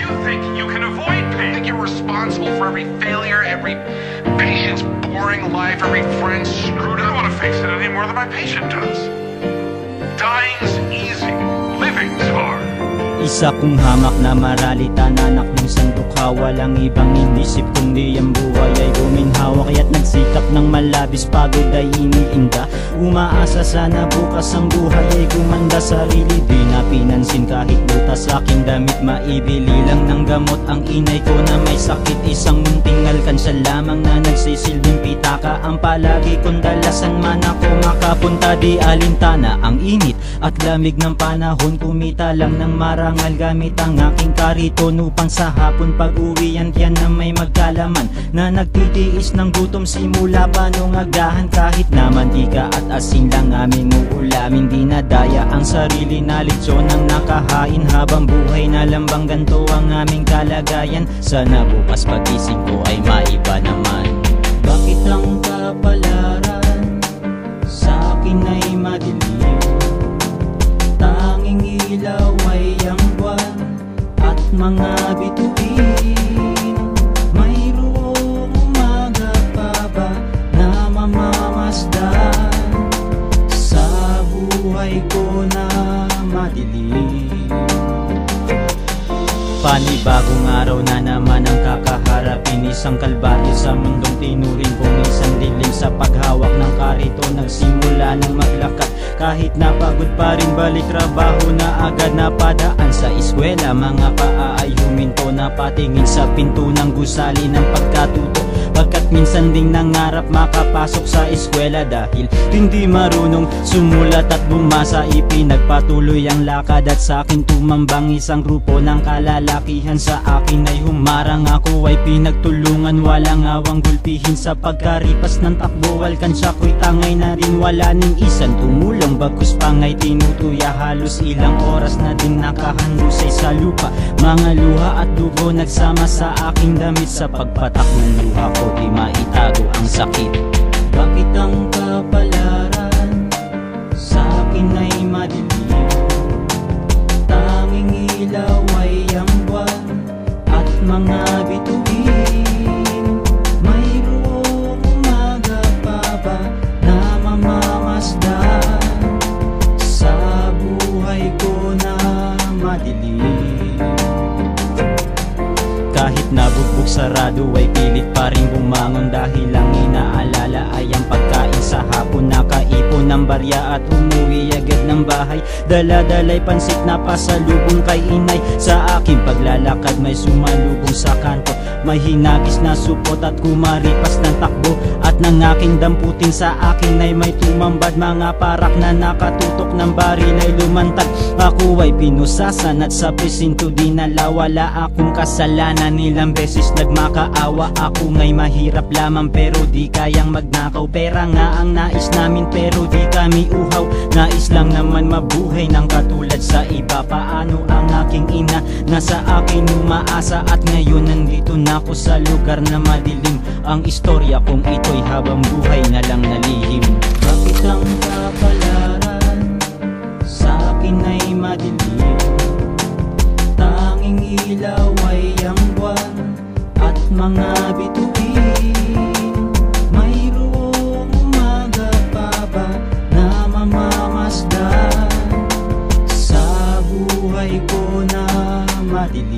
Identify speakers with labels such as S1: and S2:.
S1: You think you can avoid pain. You think you're responsible for every failure, every patient's boring life, every friend screwed up. I don't want to face it any more than my patient does. Dying's easy. Living's hard.
S2: Isa kong hamak na maralita na anak ng sandukha. Walang ibang inisip kundi ang buhay ay guminhawa. Kaya't nagsikap ng malabis, pagod ay iniinda. Umaasa sana bukas ang buhay ay gumanda. Sarili di na pinansin kahit butas aking damit. Maibili lang ng gamot ang inay ko na may sakit. Isang munting alkansya lamang na nagsisilbing pitaka. Ang palagi kong dalasan man ako makapunta. Di alintana ang init at lamig ng panahon. Kumita lang ng marangal gamit ang aking kariton upang sa hapon pag-uwi yan tiyan na may magkalaman. Na nagtitiis ng gutom simula pa nung agahan. Kahit na mantika at asin lang aming uulamin. Di nadaya ang sarili na litsyon ang nakahain. Habang buhay na lambang ganto ang aming kalagayan. Sana bukas pagising ko ay maiba naman. Bakit ang kapalaran sa akin ay madilim? Tanging ilaw ay ang buwan at mga bituin. Mayroong umaga pa ba na mamamasdan sa buhay ko na madilim? Panibagong araw na naman ang kakaharapin. Isang kalbaryo sa mundong tinuring kong isang dilim. Sa paghawak ng karito nagsimula ng maglakad. Kahit napagod pa rin balik trabaho na agad napadaan sa eskwela. Mga paa ay huminto na patingin sa pinto ng gusali ng pagkatuto. Pagkat minsan ding nangarap makapasok sa eskwela. Dahil hindi marunong sumulat at bumasa, ipinagpatuloy ang lakad. At sa akin tumambang isang grupo ng kalalakihan. Sa akin ay humarang, ako ay pinagtulungan. Walang awang gulpihin sa pagkaripas ng takbo. Alkansya ko'y tangay na rin, wala ning isan tumulong. Bagkus pangay tinutuya, halos ilang oras na din nakahandusay sa lupa. Mga luha at dugo nagsama sa aking damit. Sa pagpatak ng luha ko di maitago ang sakit. Bakit ang kapalaran sa akin ay madilim? Tanging ilaw ay ang buwan at mga bituin. Mayroong umaga pa ba na mamamasdan sa buhay ko na madilim? Kahit nabugbog sarado ay pilit pa rin bumangon. Dahil ang inaalala ay ang pagkain sa hapon. Nakaipon ng barya at umuwi agad ng bahay. Dala-dalay pansit na pasalubong kay inay. Sa aking paglalakad may sumalubong sa kanto. May hinagis na supot at kumaripas ng takbo. At nang aking damputin sa akin ay may tumambad. Mga parak na nakatutok ng baril ay lumantad. Ako ay pinusasan at sa presinto dinala. Wala akong kasalanan, ilang beses nagmakaawa. Ako nga'y mahirap lamang pero di kayang magnakaw. Pera nga ang nais namin pero di kami uhaw. Nais lang naman mabuhay ng katulad sa iba. Paano ang aking ina na sa akin umaasa? At ngayon nandito na ako sa lugar na madilim. Ang istorya kong ito'y habang buhay na lang nalihim. Bakit ang kapalaran sa akin ay madilim? Tanging ilaw ay ang buwan at mga bituin. Mayroong umaga pa ba na mamamasdan sa buhay ko na madilim?